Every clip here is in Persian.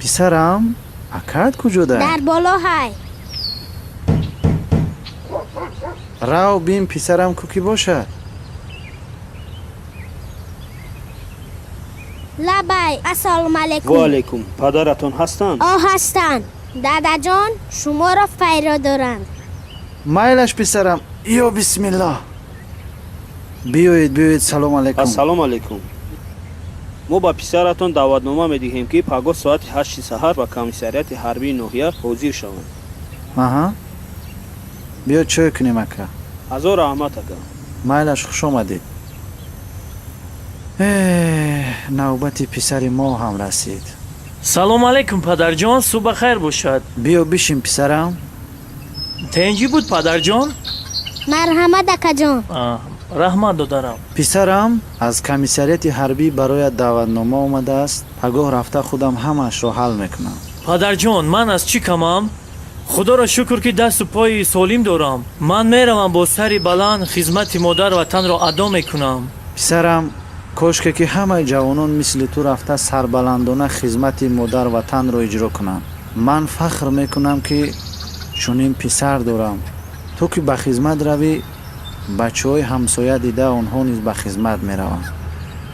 پسرم اکاد کجاده؟ در بالا های. راو بین پسرم کوکی باشد. لبای السلام علیکم. و علیکم. پدرتون هستند؟ هستند. دادا جان شما را فیرا دارند. مایلش پسرم. یا بسم الله. بیایید سلام علیکم. السلام علیکم. ما با پسرتون دعوتنامه میدهیم که پگاه ساعت 8 سحر با کمیسریات حربی نوحیه حاضر شوند. آها. بیا چای کنیم اکا. هزار رحمت اکا. مایلش خوش آمدید. نوبت پسر ما هم رسید. سلام علیکم پدرجان، صبح خیر باشد. بیا بشین پسرم. تنجی بود پدرجان؟ مرحمت اکا جان. رحمت دارم. پسرم از کمیسریات حربی برای دعوتنامه اومده است. پگاه رفته خودم همش رو حل میکنم. پدرجان من از چی کمم؟ خدا را شکر که دست و پای سالم دارم. من میروم با سری بلند خدمت مادر وطن را ادا میکنم. پسرم کوشکه که همه جوانان مثل تو رفته سربلندانه خدمت مادر وطن رو اجرا کنن. من فخر میکنم که چنین پسر دارم. تو که به خدمت روی بچه های همسایه دیده آنها نیز به خدمت میروند.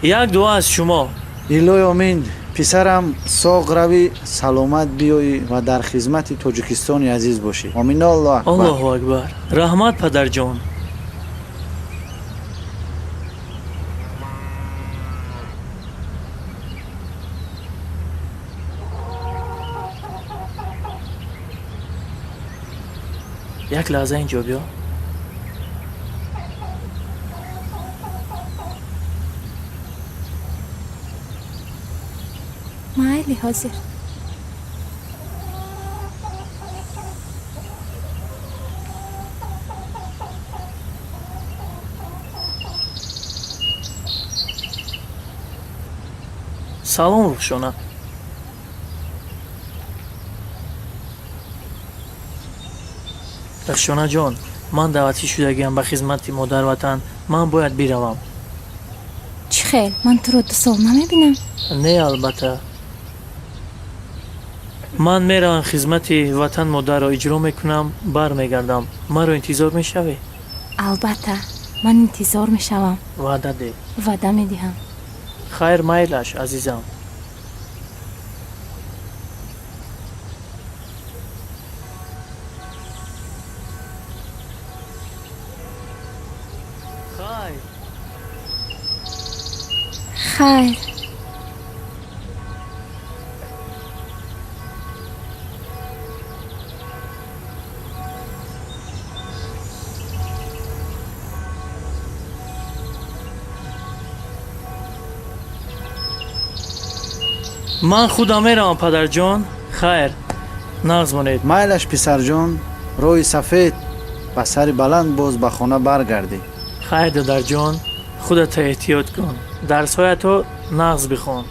یک دعا از شما. الهی آمین. پسرم ساق روی سلامت بیایی و در خدمت تاجیکستان عزیز باشی. آمین. الله اکبر. الله اکبر. رحمت پدرجان. یک لحظه اینجا بیا. مایلی حاضر. سلام روشنا. روشنا جان، من دعوتی شدگیم به خدمت مادر وطن. من باید بیروم. چی خیل؟ من تو رو 2 سال نمیبینم. نه البته. من میروم خدمت وطن مادر را اجرا میکنم، بر میگردم. من رو انتظار میشوی؟ البته من انتظار میشوم. وعده ده. وعده میدهم. خیر مایلش عزیزم. خیر. من خودم میروم پدر جان. خیر نغز مانید. مایلش پسر جان. روی سفید و سر بلند باز به خانه برگردی. خیر دادر جان، خودت احتیاط کن. درس‌های تو نغز بخوان.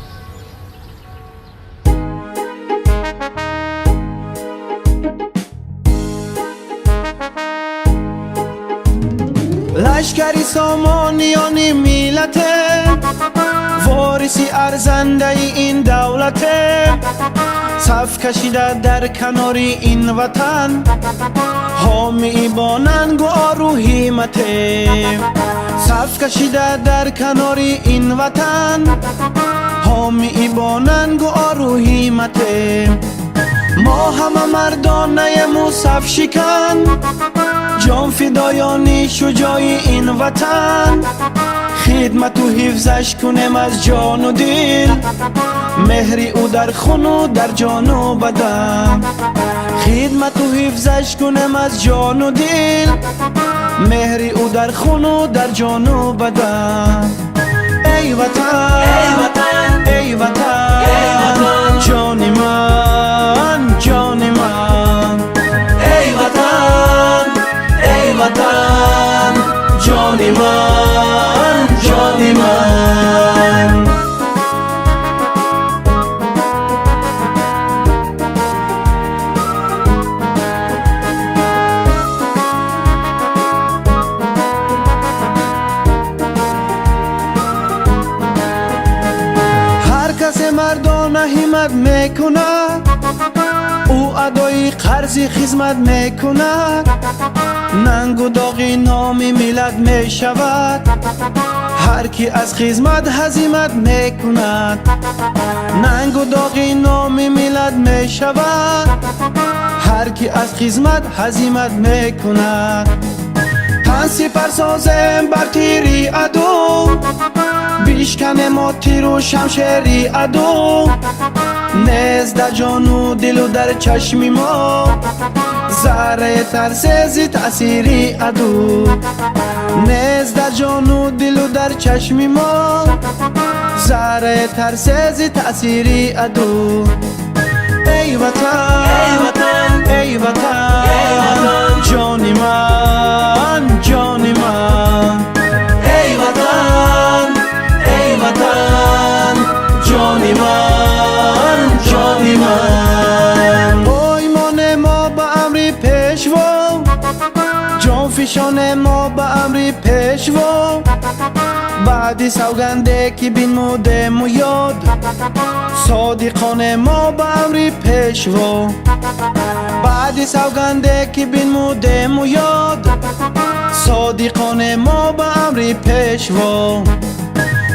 لشکری سامانیانی میلته، وارثی ارزنده این دولته، صف کشیده در کناری این وطن، حامی با ننگ و آرو همته. صف کشیده در کناری این وطن، حامی با ننگ و آرو همته. ما همه مردانه مصف شکن، جان فدایانی شجاعی این وطن، خدمت و حفظش کنیم از جان و دل، مهری او در خون و در جان و بدن. خدمت و حفظش کنیم از جان و دل، مهری او در خون و در جان و بدن. ای وطن ای وطن ای وطن، جان من جان من. ای وطن ای وطن، جان من جان من. مردانه همت میکند، او ادای قرض خدمت میکند. ننگ و داغ نام ملت میشود، هر کی از خدمت هزیمت میکند. ننگ و داغ نام ملت میشود، هر کی از خدمت هزیمت میکند. تن سپر سازم بر تیری عدو، بیشکنه ما تیر و شمشیری عدو. نیز در جان و دل و در چشمی ما، ذره ترس زی تأثیری عدو. نیز در جان و دل و در چشمی ما، ذره ترس زی تأثیری عدو. ای وطن ای وطن ای وطن، جانی من جانی من. ای وطن ای وطن، جانی من جانی من. ایمان ما به امری پیشوا، جان فشان ما به امری پیشوا. بعدی سوگنده که بنمودم و یاد، صادقان ما به امری پیشوا. بعدی سوگنده که بنمودم و یاد، صادقان ما به امری پیشوا.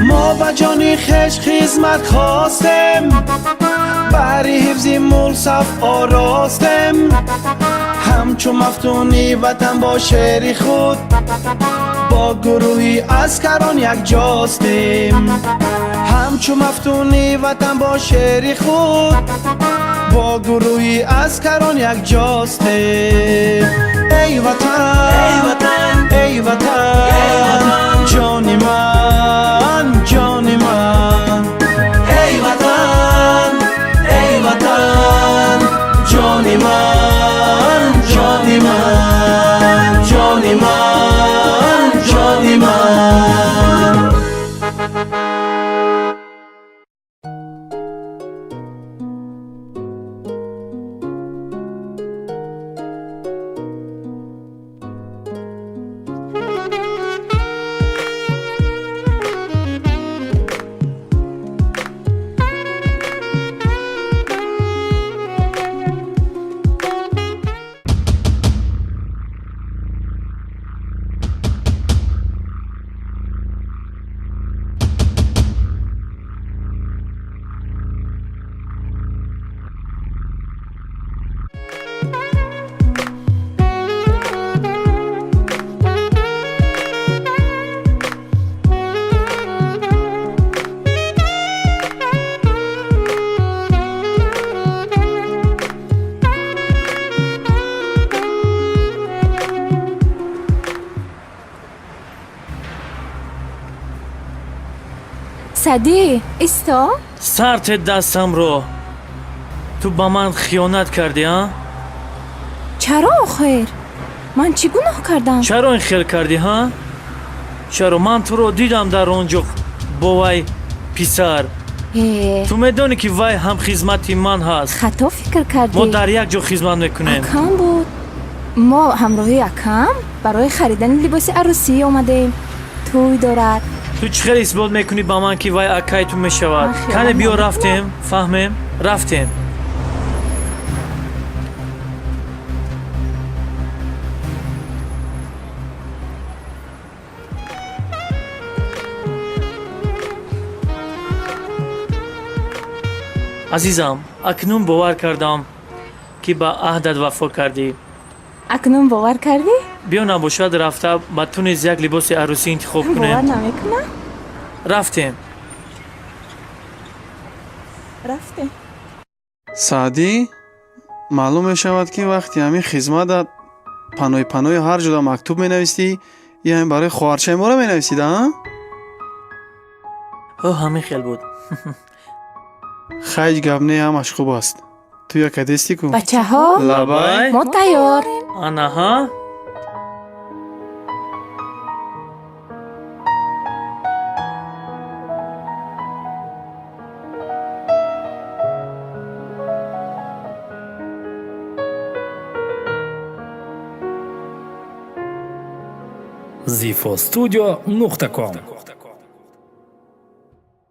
ما به جانی خش خدمت خواستیم، برای حفظ ملک صف آراستیم. همچو مفتونی وطن با شعر خود، با گروهی عسکران یک جاستیم. همچو مفتونی وطن با شعر خود، با گروهی عسکران یک جاستیم. ای وطن ای وطن ای وطن، جانی من جانی من. ای وطن ای وطن، جانی من جانی من جانی من جانی من. سعدی ایستا. سرت دستم رو تو با من خیانت کردی ها؟ چرا آخر؟ من چی گناه کردم؟ چرا این خیل کردی ها؟ چرا من تو رو دیدم در اونجا با وای پسر. تو میدونی که وای هم خدمتی من هست. خطا فکر کردی. ما در یک جا خدمت میکنیم. اکم بود. ما همراهی اکم برای خریدن لباس عروسی آمدیم. توی دارد. تو چخیر اثبات میکنی با من که وای اکای تو میشود. کنه بیا رفتیم. فهمیم؟ رفتیم. عزیزم اکنون باور کردم که با عهدت وفا کردی. اکنون باور کردی؟ بیا نباشد رفته با تو نیز یک لباس عروسی انتخاب کنیم. باور نمیکنم. رفتیم. سعدی معلوم می شود که وقتی همین خدمت پنوی هر جدا مکتوب می نویستی، یا همین برای خواهرچه ما رو می نویسید ها؟ همین خیل بود. خیلی گپ نه، همش خوب است. تو یک دستی کو بچه ها لبای ما تیار. آنا ها. zifostudio.com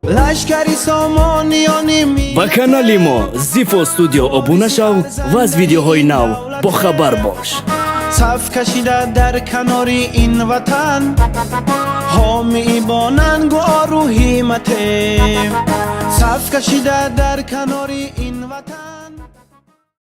лашкари сомониёни ми ба канали мо зифо студио обуна шав ва аз видеоҳои нав бохабар бош. саф кашида дар канори ин ватан ҳомии бо нангу ору ҳимате саф кашида дар канори ин ватан